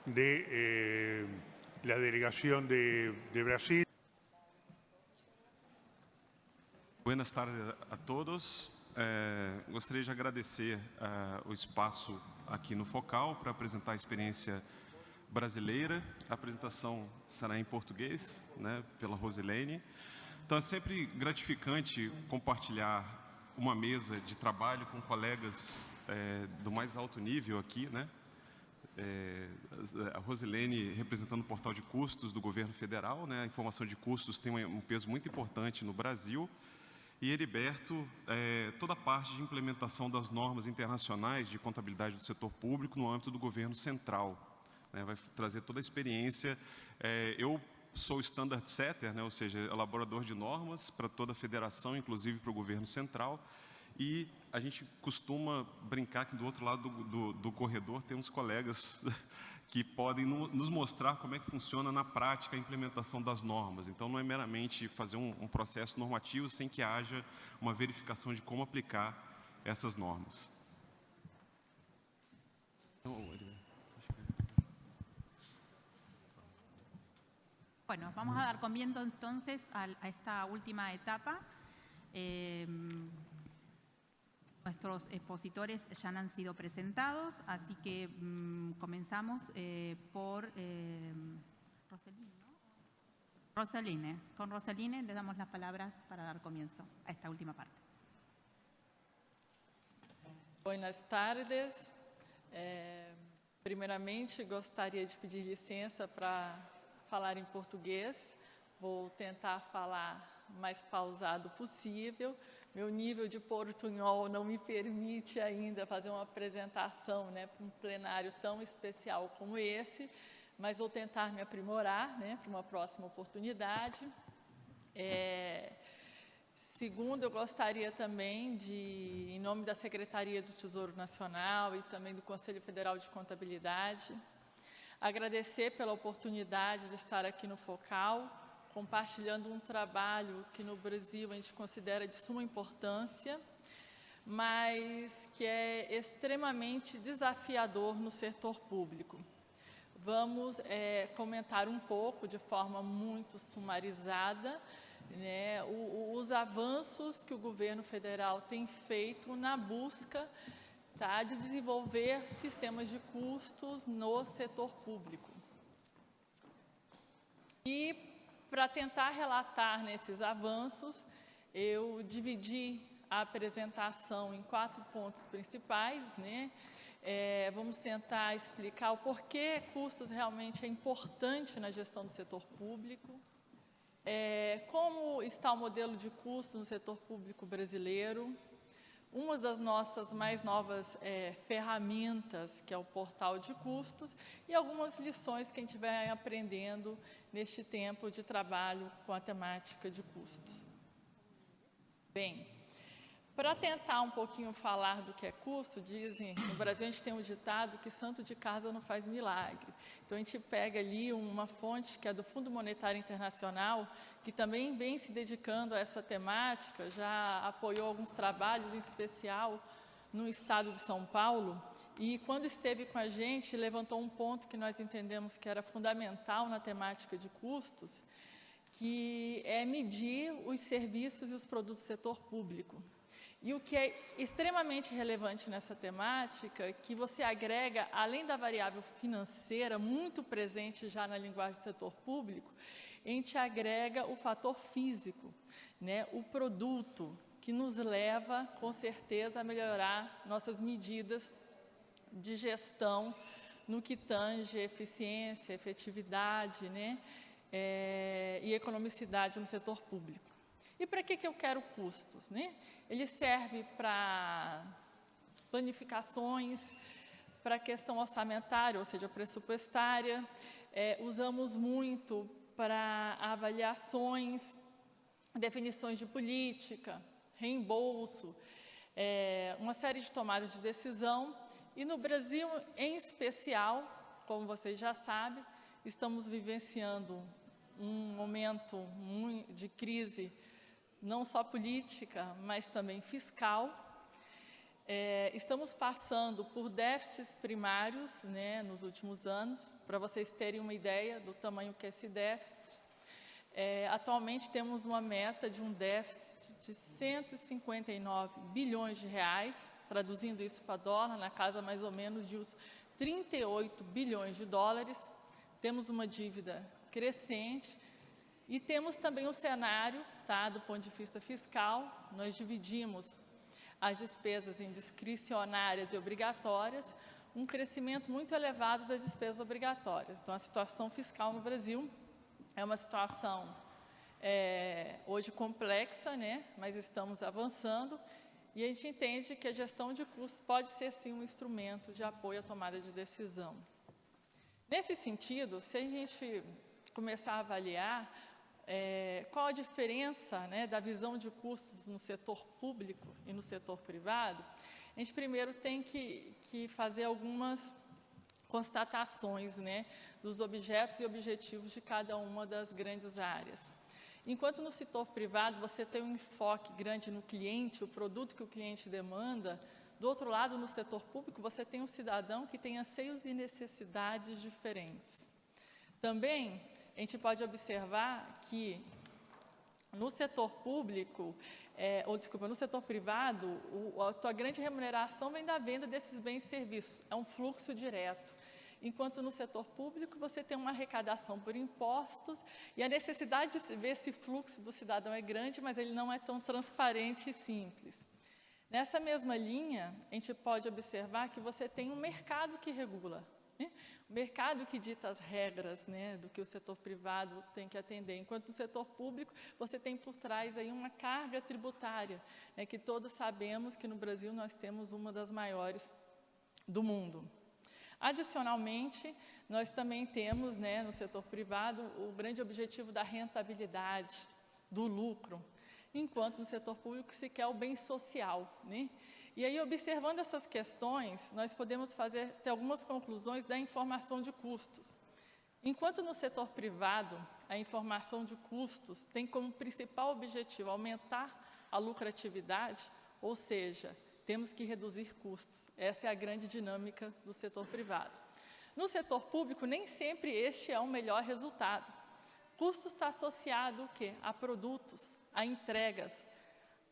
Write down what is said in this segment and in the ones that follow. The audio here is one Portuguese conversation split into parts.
de la delegación de Brasil. Buenas tardes a todos. Gostaria de agradecer o espaço aqui no Focal para apresentar a experiência brasileira. A apresentação será em português, né, pela Rosilene. Então é sempre gratificante compartilhar uma mesa de trabalho com colegas do mais alto nível aqui, né? A Rosilene representando o portal de custos do governo federal, né? A informação de custos tem um peso muito importante no Brasil. E Heriberto, toda a parte de implementação das normas internacionais de contabilidade do setor público no âmbito do governo central, né? Vai trazer toda a experiência. Eu sou standard setter, né? Ou seja, elaborador de normas para toda a federação, inclusive para o governo central. E a gente costuma brincar que do outro lado do corredor tem uns colegas que podem nos mostrar como é que funciona na prática a implementação das normas. Então, não é meramente fazer um processo normativo sem que haja uma verificação de como aplicar essas normas. Bueno, vamos a dar comienzo entonces a esta última etapa. Nuestros expositores ya han sido presentados, así que comenzamos por Roseline, ¿no? Roseline. Con Roseline le damos las palabras para dar comienzo a esta última parte. Buenas tardes. Primeiramente, gostaria de pedir licença para falar em português. Vou tentar falar mais pausado possível. Meu nível de portunhol não me permite ainda fazer uma apresentação, né, para um plenário tão especial como esse, mas vou tentar me aprimorar, né, para uma próxima oportunidade. Segundo, eu gostaria também de, em nome da Secretaria do Tesouro Nacional e também do Conselho Federal de Contabilidade, agradecer pela oportunidade de estar aqui no Focal, compartilhando um trabalho que no Brasil a gente considera de suma importância, mas que é extremamente desafiador no setor público. Vamos comentar um pouco, de forma muito sumarizada, né, os avanços que o governo federal tem feito na busca, tá, de desenvolver sistemas de custos no setor público. E para tentar relatar nesses avanços, eu dividi a apresentação em 4 pontos principais, né? Vamos tentar explicar o porquê custos realmente é importante na gestão do setor público, como está o modelo de custos no setor público brasileiro, uma das nossas mais novas ferramentas, que é o portal de custos, e algumas lições que a gente vai aprendendo neste tempo de trabalho com a temática de custos. Bem, para tentar um pouquinho falar do que é custo, dizem, no Brasil a gente tem um ditado que santo de casa não faz milagre. Então a gente pega ali uma fonte que é do Fundo Monetário Internacional, que também vem se dedicando a essa temática, já apoiou alguns trabalhos, em especial no estado de São Paulo, e quando esteve com a gente, levantou um ponto que nós entendemos que era fundamental na temática de custos, que é medir os serviços e os produtos do setor público. E o que é extremamente relevante nessa temática é que você agrega, além da variável financeira, muito presente já na linguagem do setor público, a gente agrega o fator físico, né, o produto, que nos leva, com certeza, a melhorar nossas medidas de gestão no que tange eficiência, efetividade, né, e economicidade no setor público. E para que eu quero custos, né? Ele serve para planificações, para a questão orçamentária, ou seja, pressupostária. Usamos muito para avaliações, definições de política, reembolso, uma série de tomadas de decisão. E no Brasil, em especial, como vocês já sabem, estamos vivenciando um momento de crise, não só política, mas também fiscal. Estamos passando por déficits primários, né, nos últimos anos, para vocês terem uma ideia do tamanho que é esse déficit. Atualmente temos uma meta de um déficit de 159 bilhões de reais, traduzindo isso para dólar, na casa mais ou menos de uns 38 bilhões de dólares. Temos uma dívida crescente e temos também um cenário, tá, do ponto de vista fiscal. Nós dividimos as despesas em discricionárias e obrigatórias, um crescimento muito elevado das despesas obrigatórias. Então, a situação fiscal no Brasil é uma situação hoje complexa, né? Mas estamos avançando e a gente entende que a gestão de custos pode ser, sim, um instrumento de apoio à tomada de decisão. Nesse sentido, se a gente começar a avaliar qual a diferença, né, da visão de custos no setor público e no setor privado, a gente primeiro tem que fazer algumas constatações, né, dos objetos e objetivos de cada uma das grandes áreas. Enquanto no setor privado você tem um enfoque grande no cliente, o produto que o cliente demanda, do outro lado, no setor público, você tem um cidadão que tem anseios e necessidades diferentes. Também, a gente pode observar que no setor público, no setor privado, a tua grande remuneração vem da venda desses bens e serviços, é um fluxo direto. Enquanto no setor público você tem uma arrecadação por impostos e a necessidade de ver esse fluxo do cidadão é grande, mas ele não é tão transparente e simples. Nessa mesma linha, a gente pode observar que você tem um mercado que regula, né? O mercado que dita as regras, né, do que o setor privado tem que atender, enquanto no setor público você tem por trás aí uma carga tributária, né, que todos sabemos que no Brasil nós temos uma das maiores do mundo. Adicionalmente, nós também temos, né, no setor privado o grande objetivo da rentabilidade, do lucro, enquanto no setor público se quer o bem social, né? E aí, observando essas questões, nós podemos ter algumas conclusões da informação de custos. Enquanto no setor privado, a informação de custos tem como principal objetivo aumentar a lucratividade, ou seja, temos que reduzir custos. Essa é a grande dinâmica do setor privado. No setor público, nem sempre este é o melhor resultado. Custos está associado o quê? A produtos, a entregas,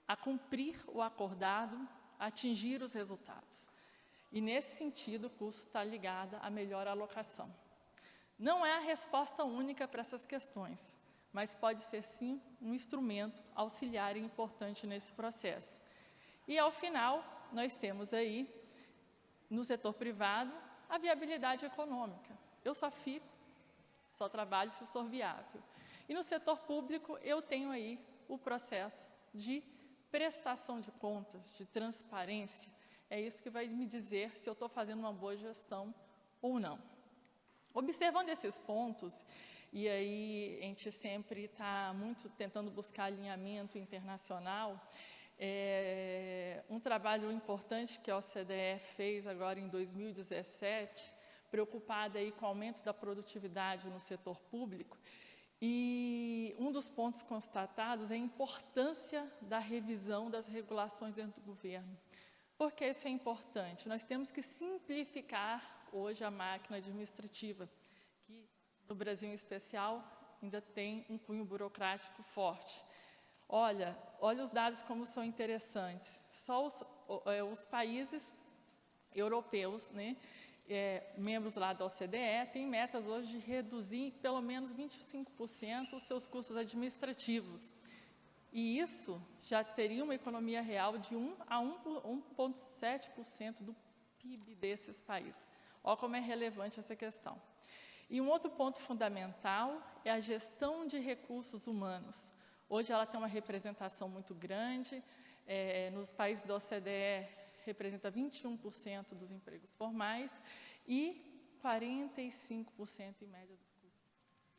a cumprir o acordado, a atingir os resultados. E, nesse sentido, o custo está ligado à melhor alocação. Não é a resposta única para essas questões, mas pode ser, sim, um instrumento auxiliar e importante nesse processo. E, ao final, nós temos aí, no setor privado, a viabilidade econômica. Eu só trabalho se for viável. E no setor público, eu tenho aí o processo de prestação de contas, de transparência. É isso que vai me dizer se eu estou fazendo uma boa gestão ou não. Observando esses pontos, e aí a gente sempre está muito tentando buscar alinhamento internacional, um trabalho importante que a OCDE fez agora em 2017, preocupada aí com o aumento da produtividade no setor público, e um dos pontos constatados é a importância da revisão das regulações dentro do governo. Por que isso é importante? Nós temos que simplificar hoje a máquina administrativa, que no Brasil em especial ainda tem um cunho burocrático forte. Olha os dados como são interessantes. Só os países europeus, né, membros lá da OCDE, têm metas hoje de reduzir pelo menos 25% os seus custos administrativos. E isso já teria uma economia real de 1 a 1,7% do PIB desses países. Olha como é relevante essa questão. E um outro ponto fundamental é a gestão de recursos humanos. Hoje ela tem uma representação muito grande, nos países da OCDE representa 21% dos empregos formais e 45% em média dos custos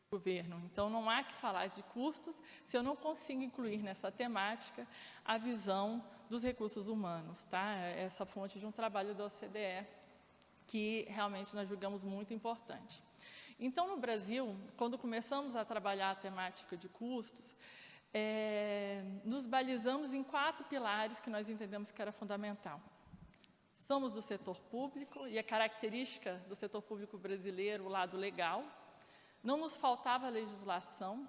do governo. Então, não há que falar de custos se eu não consigo incluir nessa temática a visão dos recursos humanos, tá? Essa fonte de um trabalho da OCDE que realmente nós julgamos muito importante. Então, no Brasil, quando começamos a trabalhar a temática de custos, nos balizamos em 4 pilares que nós entendemos que era fundamental. Somos do setor público e a característica do setor público brasileiro, o lado legal. Não nos faltava legislação.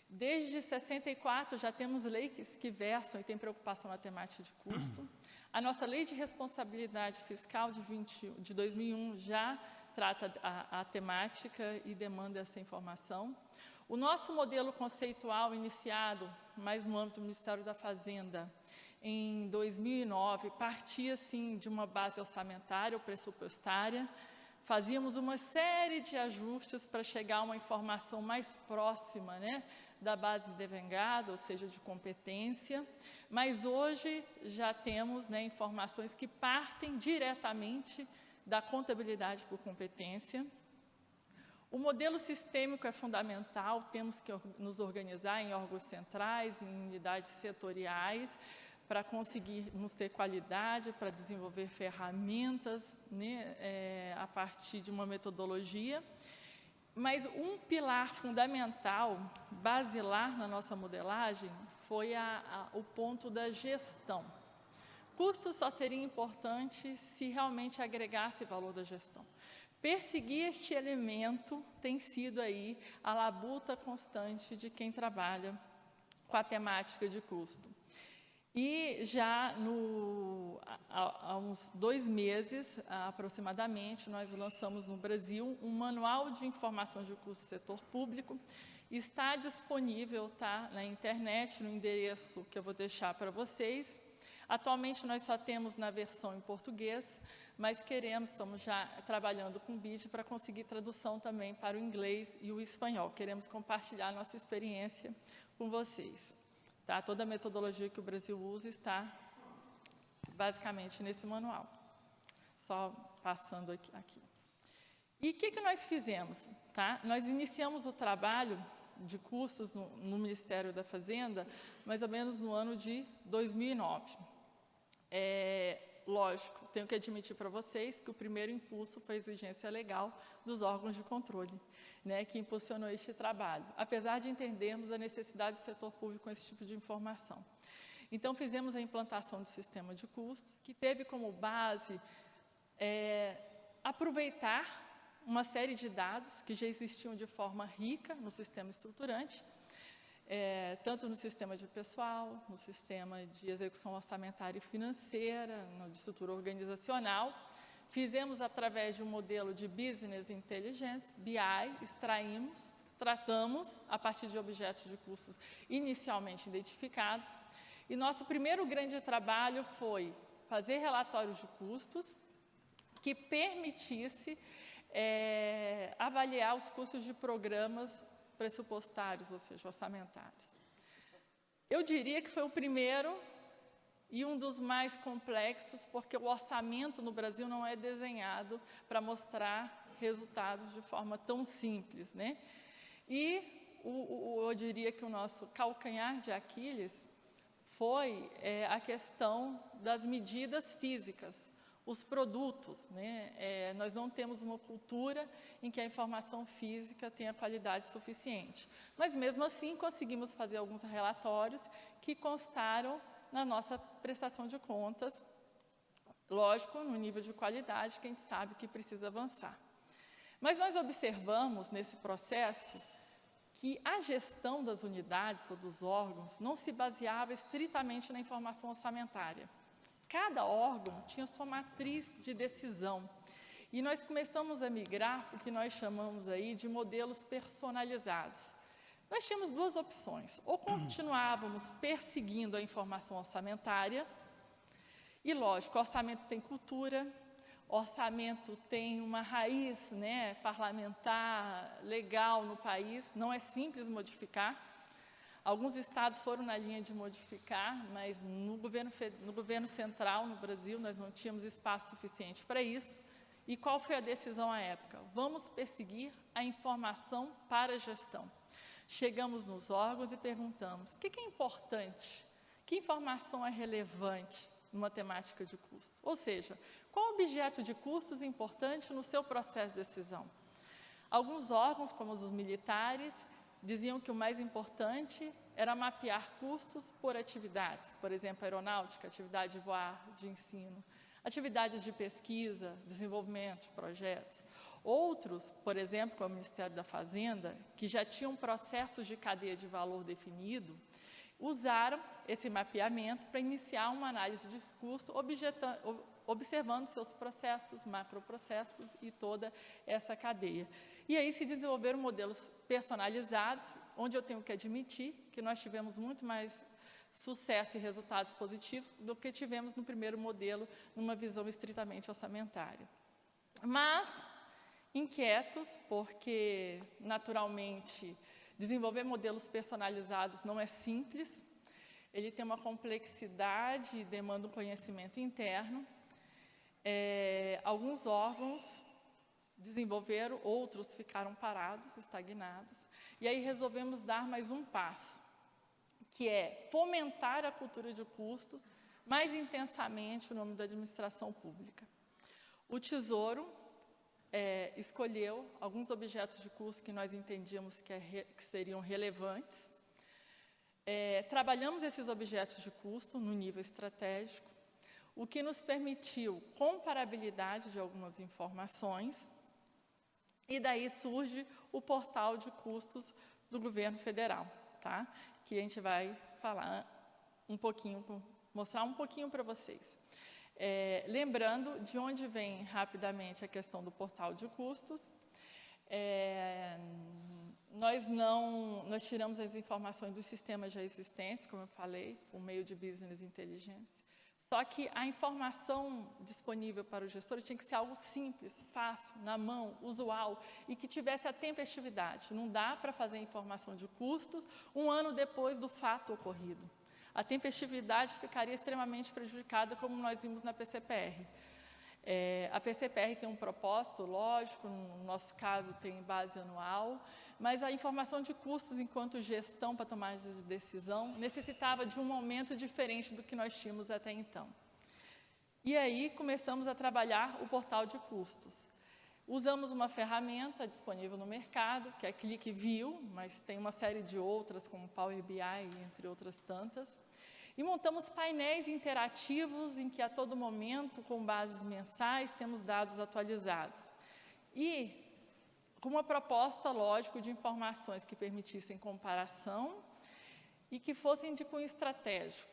Desde 64 já temos leis que versam e têm preocupação na temática de custo. A nossa lei de responsabilidade fiscal de 2001 já trata a temática e demanda essa informação. O nosso modelo conceitual iniciado, mais no âmbito do Ministério da Fazenda, em 2009, partia, sim, de uma base orçamentária ou pressupostária. Fazíamos uma série de ajustes para chegar a uma informação mais próxima, né, da base devengada, ou seja, de competência. Mas hoje já temos, né, informações que partem diretamente da contabilidade por competência. O modelo sistêmico é fundamental, temos que nos organizar em órgãos centrais, em unidades setoriais, para conseguirmos ter qualidade, para desenvolver ferramentas, né, a partir de uma metodologia. Mas um pilar fundamental, basilar na nossa modelagem, foi o ponto da gestão. Custo só seria importante se realmente agregasse valor da gestão. Perseguir este elemento tem sido aí a labuta constante de quem trabalha com a temática de custo. E já há uns 2 meses, aproximadamente, nós lançamos no Brasil um manual de informações de custo do setor público. Está disponível, tá, na internet, no endereço que eu vou deixar para vocês. Atualmente, nós só temos na versão em português, mas estamos já trabalhando com o BID para conseguir tradução também para o inglês e o espanhol. Queremos compartilhar nossa experiência com vocês. Tá? Toda a metodologia que o Brasil usa está basicamente nesse manual. Só passando aqui. E o que nós fizemos? Tá? Nós iniciamos o trabalho de custos no Ministério da Fazenda, mais ou menos no ano de 2009. Lógico, tenho que admitir para vocês que o primeiro impulso foi a exigência legal dos órgãos de controle, né, que impulsionou este trabalho, apesar de entendermos a necessidade do setor público com esse tipo de informação. Então, fizemos a implantação do sistema de custos, que teve como base aproveitar uma série de dados que já existiam de forma rica no sistema estruturante, tanto no sistema de pessoal, no sistema de execução orçamentária e financeira, de estrutura organizacional. Fizemos através de um modelo de Business Intelligence, BI, extraímos, tratamos a partir de objetos de custos inicialmente identificados. E nosso primeiro grande trabalho foi fazer relatórios de custos que permitisse avaliar os custos de programas pressupostários, ou seja, orçamentários. Eu diria que foi o primeiro e um dos mais complexos, porque o orçamento no Brasil não é desenhado para mostrar resultados de forma tão simples, né? E eu diria que o nosso calcanhar de Aquiles foi a questão das medidas físicas, os produtos, né? Nós não temos uma cultura em que a informação física tenha qualidade suficiente. Mas, mesmo assim, conseguimos fazer alguns relatórios que constaram na nossa prestação de contas, lógico, no nível de qualidade que a gente sabe que precisa avançar. Mas nós observamos, nesse processo, que a gestão das unidades ou dos órgãos não se baseava estritamente na informação orçamentária. Cada órgão tinha sua matriz de decisão. E nós começamos a migrar para o que nós chamamos aí de modelos personalizados. Nós tínhamos 2 opções. Ou continuávamos perseguindo a informação orçamentária, e lógico, orçamento tem cultura, orçamento tem uma raiz, né, parlamentar, legal no país, não é simples modificar. Alguns estados foram na linha de modificar, mas no governo central, no Brasil, nós não tínhamos espaço suficiente para isso. E qual foi a decisão à época? Vamos perseguir a informação para a gestão. Chegamos nos órgãos e perguntamos: o que é importante? Que informação é relevante numa temática de custo? Ou seja, qual objeto de custos é importante no seu processo de decisão? Alguns órgãos, como os militares, diziam que o mais importante era mapear custos por atividades, por exemplo, aeronáutica, atividade de voar, de ensino. atividades de pesquisa, desenvolvimento de projetos. Outros, por exemplo, como o Ministério da Fazenda, que já tinham processos de cadeia de valor definido, usaram esse mapeamento para iniciar uma análise de custo, observando seus processos, macroprocessos e toda essa cadeia. E aí se desenvolveram modelos personalizados, onde eu tenho que admitir que nós tivemos muito mais sucesso e resultados positivos do que tivemos no primeiro modelo, numa visão estritamente orçamentária. Mas inquietos, porque, naturalmente, desenvolver modelos personalizados não é simples, ele tem uma complexidade e demanda um conhecimento interno. Alguns órgãos desenvolveram, outros ficaram parados, estagnados, e aí resolvemos dar mais um passo, que é fomentar a cultura de custos mais intensamente no âmbito da administração pública. O Tesouro escolheu alguns objetos de custo que nós entendíamos que seriam relevantes. Trabalhamos esses objetos de custo no nível estratégico, o que nos permitiu comparabilidade de algumas informações, e daí surge o portal de custos do governo federal, tá? Que a gente vai falar um pouquinho, mostrar um pouquinho para vocês. Lembrando de onde vem rapidamente a questão do portal de custos, nós tiramos as informações dos sistemas já existentes, como eu falei, por meio de business intelligence. Só que a informação disponível para o gestor tinha que ser algo simples, fácil, na mão, usual e que tivesse a tempestividade. Não dá para fazer informação de custos um ano depois do fato ocorrido. A tempestividade ficaria extremamente prejudicada, como nós vimos na PCPR. A PCPR tem um propósito, lógico, no nosso caso tem base anual, mas a informação de custos enquanto gestão para tomada de decisão necessitava de um momento diferente do que nós tínhamos até então. E aí começamos a trabalhar o portal de custos. Usamos uma ferramenta disponível no mercado, que é a ClickView, mas tem uma série de outras, como Power BI, entre outras tantas. E montamos painéis interativos em que a todo momento, com bases mensais, temos dados atualizados. E com uma proposta, lógico, de informações que permitissem comparação e que fossem de cunho estratégico.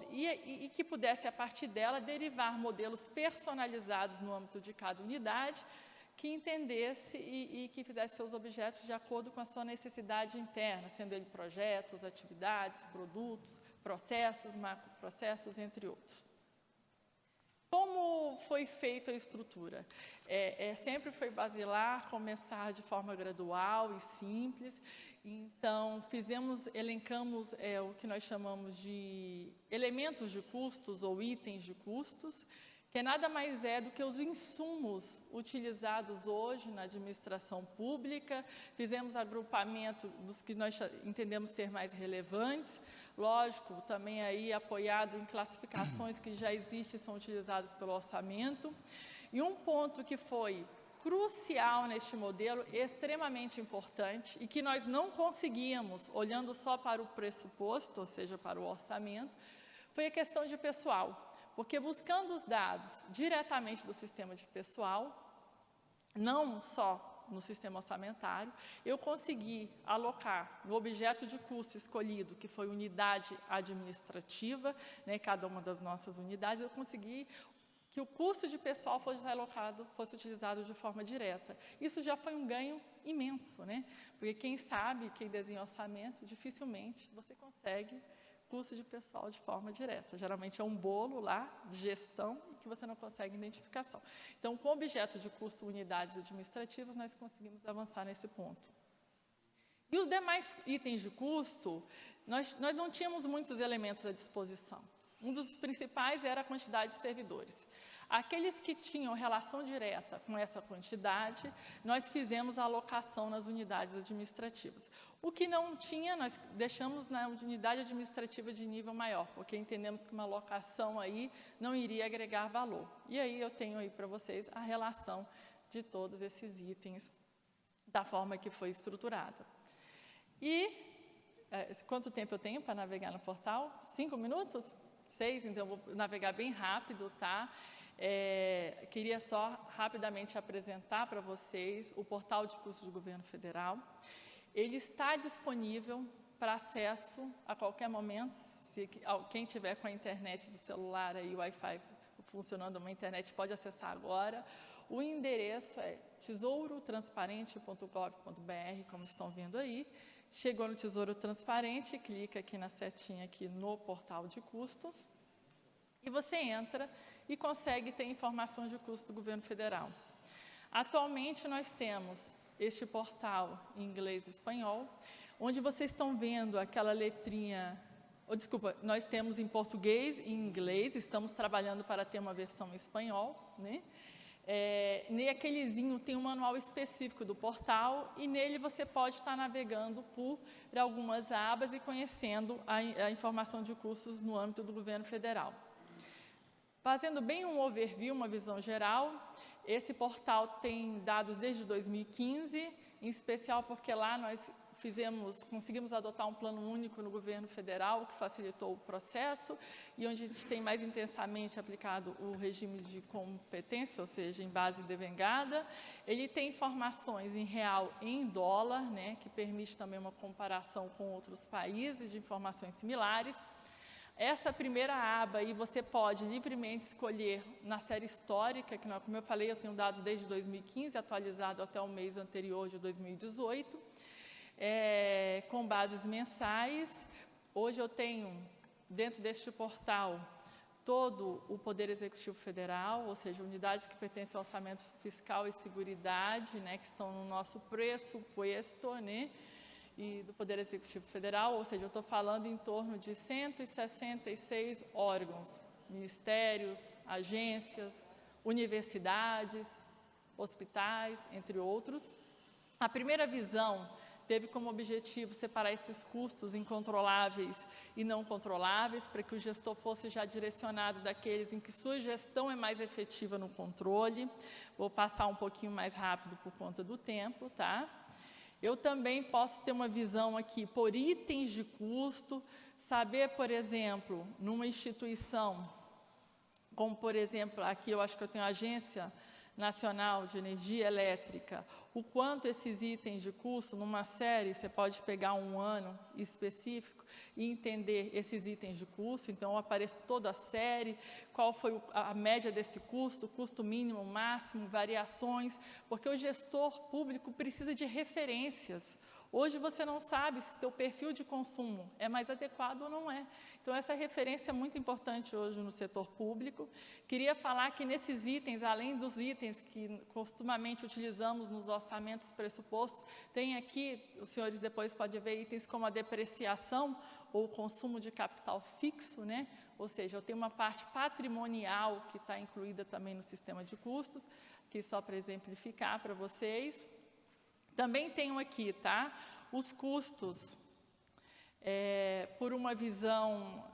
E que pudesse, a partir dela, derivar modelos personalizados no âmbito de cada unidade, que entendesse e que fizesse seus objetos de acordo com a sua necessidade interna, sendo ele projetos, atividades, produtos, processos, macroprocessos, entre outros. Como foi feita a estrutura? Sempre foi basilar, começar de forma gradual e simples. Então, elencamos o que nós chamamos de elementos de custos ou itens de custos, que nada mais é do que os insumos utilizados hoje na administração pública. Fizemos agrupamento dos que nós entendemos ser mais relevantes, lógico, também aí apoiado em classificações que já existem e são utilizadas pelo orçamento. E um ponto que foi crucial neste modelo, extremamente importante, e que nós não conseguíamos, olhando só para o pressuposto, ou seja, para o orçamento, foi a questão de pessoal. Porque buscando os dados diretamente do sistema de pessoal, não só no sistema orçamentário, eu consegui alocar no objeto de custo escolhido, que foi unidade administrativa, né, cada uma das nossas unidades, eu consegui que o custo de pessoal fosse utilizado de forma direta. Isso já foi um ganho imenso, né? Porque quem sabe, quem desenha orçamento, dificilmente você consegue custo de pessoal de forma direta. Geralmente é um bolo lá de gestão que você não consegue identificação. Então, com o objeto de custo unidades administrativas, nós conseguimos avançar nesse ponto. E os demais itens de custo, nós não tínhamos muitos elementos à disposição. Um dos principais era a quantidade de servidores. Aqueles que tinham relação direta com essa quantidade, nós fizemos a alocação nas unidades administrativas. O que não tinha, nós deixamos na unidade administrativa de nível maior, porque entendemos que uma alocação aí não iria agregar valor. E aí eu tenho aí para vocês a relação de todos esses itens da forma que foi estruturada. E quanto tempo eu tenho para navegar no portal? 5 minutos? 6, então eu vou navegar bem rápido, tá? Queria só rapidamente apresentar para vocês o portal de custos do governo federal. Ele está disponível para acesso a qualquer momento. Se quem tiver com a internet do celular e o Wi-Fi funcionando, uma internet pode acessar agora. O endereço é tesourotransparente.gov.br, como estão vendo aí. Chegou no Tesouro Transparente, clica aqui na setinha aqui no portal de custos e você entra e consegue ter informações de custo do governo federal. Atualmente nós temos este portal em inglês e espanhol, onde vocês estão vendo aquela letrinha, nós temos em português e em inglês, estamos trabalhando para ter uma versão em espanhol, né? Naquelezinho tem um manual específico do portal e nele você pode estar navegando por algumas abas e conhecendo a informação de custos no âmbito do governo federal. Fazendo bem um overview, uma visão geral, esse portal tem dados desde 2015, em especial porque lá nós conseguimos adotar um plano único no governo federal, o que facilitou o processo, e onde a gente tem mais intensamente aplicado o regime de competência, ou seja, em base devengada. Ele tem informações em real e em dólar, né, que permite também uma comparação com outros países de informações similares. Essa primeira aba aí você pode livremente escolher na série histórica, que como eu falei, eu tenho dados desde 2015, atualizado até o mês anterior de 2018, com bases mensais. Hoje eu tenho, dentro deste portal, todo o Poder Executivo Federal, ou seja, unidades que pertencem ao Orçamento Fiscal e Seguridade, né, que estão no nosso pressuposto, né, e do Poder Executivo Federal, ou seja, eu estou falando em torno de 166 órgãos, ministérios, agências, universidades, hospitais, entre outros. A primeira visão teve como objetivo separar esses custos incontroláveis e não controláveis, para que o gestor fosse já direcionado daqueles em que sua gestão é mais efetiva no controle. Vou passar um pouquinho mais rápido por conta do tempo, tá? Eu também posso ter uma visão aqui por itens de custo, saber, por exemplo, numa instituição, como por exemplo, aqui eu acho que eu tenho a Agência Nacional de Energia Elétrica, o quanto esses itens de custo, numa série, você pode pegar um ano específico e entender esses itens de custo. Então, aparece toda a série, qual foi a média desse custo, custo mínimo, máximo, variações, porque o gestor público precisa de referências. Hoje você não sabe se o seu perfil de consumo é mais adequado ou não é. Então, essa referência é muito importante hoje no setor público. Queria falar que nesses itens, além dos itens que costumamente utilizamos nos orçamentos pressupostos, tem aqui, os senhores depois podem ver, itens como a depreciação ou consumo de capital fixo, né? Ou seja, eu tenho uma parte patrimonial que está incluída também no sistema de custos, aqui só para exemplificar para vocês. Também tenho aqui, tá, os custos, por uma visão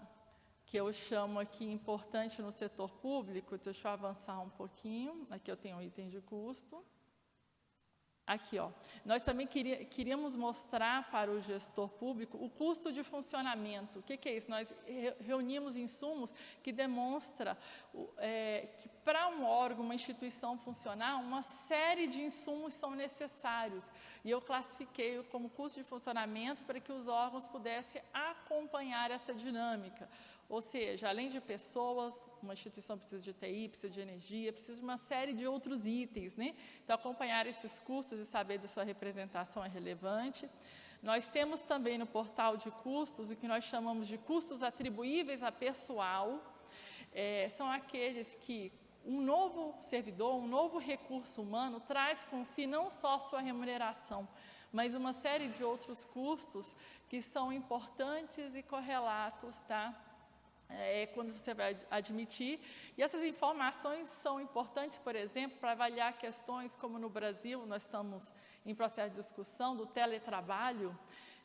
que eu chamo aqui importante no setor público. Deixa eu avançar um pouquinho, aqui eu tenho um item de custo. Aqui, ó, nós também queríamos mostrar para o gestor público o custo de funcionamento. O que é isso? Nós reunimos insumos que demonstram que para um órgão, uma instituição funcionar, uma série de insumos são necessários. E eu classifiquei como custo de funcionamento para que os órgãos pudessem acompanhar essa dinâmica. Ou seja, além de pessoas, uma instituição precisa de TI, precisa de energia, precisa de uma série de outros itens, né? Então, acompanhar esses custos e saber de sua representação é relevante. Nós temos também no portal de custos o que nós chamamos de custos atribuíveis a pessoal. São aqueles que um novo servidor, um novo recurso humano traz com si não só sua remuneração, mas uma série de outros custos que são importantes e correlatos, tá? Quando você vai admitir. E essas informações são importantes, por exemplo, para avaliar questões como no Brasil, nós estamos em processo de discussão do teletrabalho,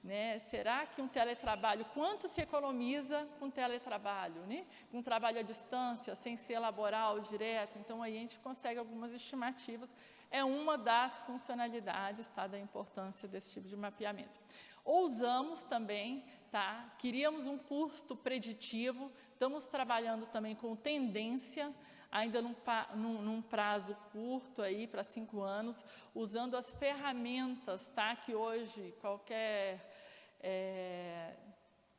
né? Será que um teletrabalho, quanto se economiza com teletrabalho, né? Com trabalho à distância, sem ser laboral, direto? Então, aí a gente consegue algumas estimativas. É uma das funcionalidades, tá, da importância desse tipo de mapeamento. Ousamos também, tá? Queríamos um custo preditivo, estamos trabalhando também com tendência. ainda num prazo curto, aí para 5 anos, usando as ferramentas, tá? Que hoje qualquer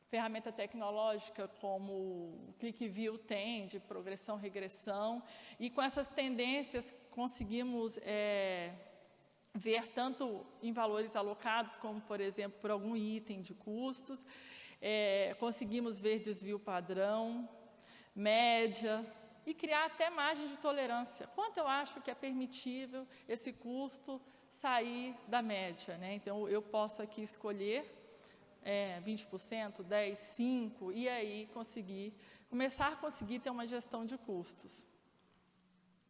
ferramenta tecnológica como o ClickView tem, de progressão, regressão, e com essas tendências conseguimos ver tanto em valores alocados, como, por exemplo, por algum item de custos, conseguimos ver desvio padrão, média, e criar até margem de tolerância. Quanto eu acho que é permitível esse custo sair da média, né? Então, eu posso aqui escolher 20%, 10%, 5%, e aí começar a conseguir ter uma gestão de custos.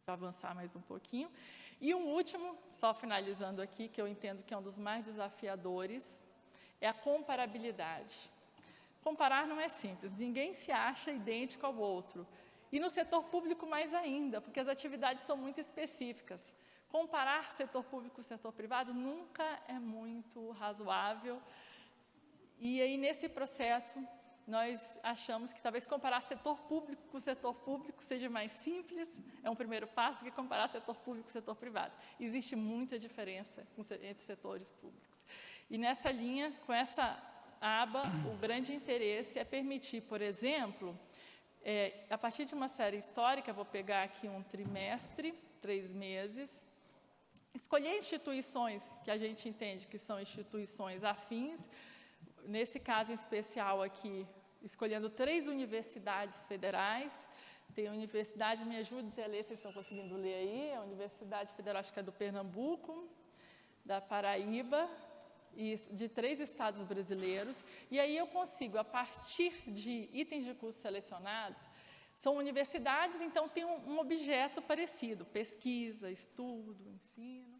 Vou avançar mais um pouquinho. E um último, só finalizando aqui, que eu entendo que é um dos mais desafiadores, é a comparabilidade. Comparar não é simples, ninguém se acha idêntico ao outro. E no setor público mais ainda, porque as atividades são muito específicas. Comparar setor público e setor privado nunca é muito razoável. E aí, nesse processo, nós achamos que talvez comparar setor público com setor público seja mais simples, é um primeiro passo, do que comparar setor público com setor privado. Existe muita diferença entre setores públicos. E nessa linha, com essa aba, o grande interesse é permitir, por exemplo, a partir de uma série histórica, vou pegar aqui um trimestre, 3 meses, escolher instituições que a gente entende que são instituições afins, nesse caso em especial aqui, escolhendo 3 universidades federais. Tem a universidade, me ajude a ler, vocês estão conseguindo ler aí, a Universidade Federal, acho que é do Pernambuco, da Paraíba, e de 3 estados brasileiros. E aí eu consigo, a partir de itens de custo selecionados, são universidades, então tem um objeto parecido, pesquisa, estudo, ensino.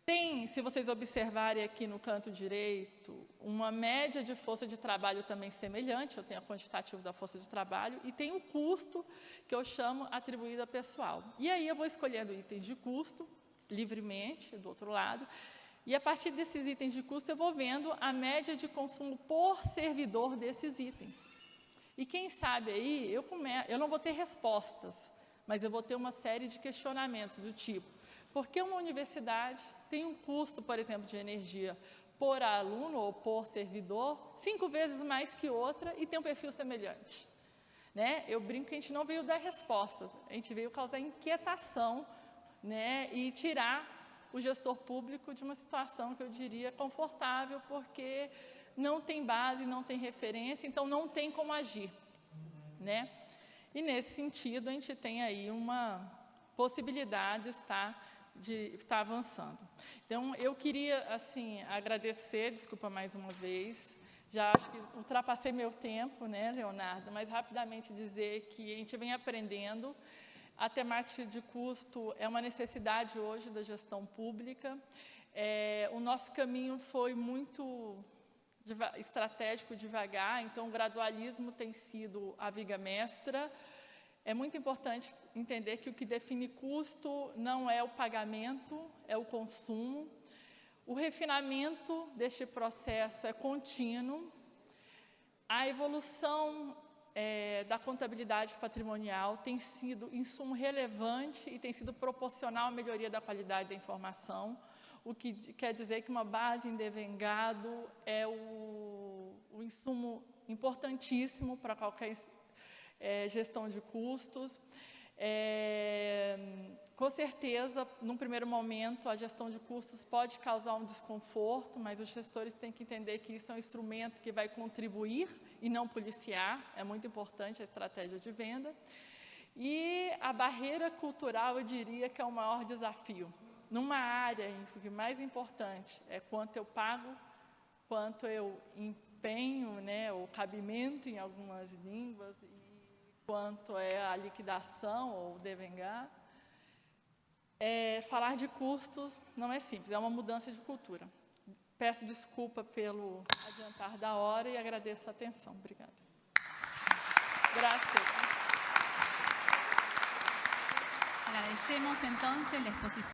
Tem, se vocês observarem aqui no canto direito, uma média de força de trabalho também semelhante, eu tenho a quantitativo da força de trabalho, e tem o custo, que eu chamo atribuído a pessoal. E aí eu vou escolhendo itens de custo, livremente, do outro lado, e a partir desses itens de custo eu vou vendo a média de consumo por servidor desses itens. E quem sabe aí, eu não vou ter respostas, mas eu vou ter uma série de questionamentos do tipo, por que uma universidade tem um custo, por exemplo, de energia por aluno ou por servidor 5 vezes mais que outra e tem um perfil semelhante? Né? Eu brinco que a gente não veio dar respostas, a gente veio causar inquietação, né? E tirar o gestor público de uma situação que eu diria confortável, porque não tem base, não tem referência, então não tem como agir, né? E nesse sentido a gente tem aí uma possibilidade de estar avançando. Então eu queria assim agradecer, desculpa mais uma vez, já acho que ultrapassei meu tempo, né, Leonardo, mas rapidamente dizer que a gente vem aprendendo. A temática de custo é uma necessidade hoje da gestão pública. O nosso caminho foi muito estratégico, devagar, então o gradualismo tem sido a viga mestra. É muito importante entender que o que define custo não é o pagamento, é o consumo. O refinamento deste processo é contínuo. A evolução da contabilidade patrimonial tem sido insumo relevante e tem sido proporcional à melhoria da qualidade da informação, o que quer dizer que uma base em devengado é o insumo importantíssimo para qualquer gestão de custos. Com certeza, num primeiro momento, a gestão de custos pode causar um desconforto, mas os gestores têm que entender que isso é um instrumento que vai contribuir e não policiar, é muito importante a estratégia de venda. E a barreira cultural, eu diria que é o maior desafio. Numa área em que o mais importante é quanto eu pago, quanto eu empenho, né, o cabimento em algumas línguas, e quanto é a liquidação ou o devengar, falar de custos não é simples, é uma mudança de cultura. Peço desculpa pelo adiantar da hora e agradeço a atenção. Obrigada. Gracias. Agradecemos entonces la exposición.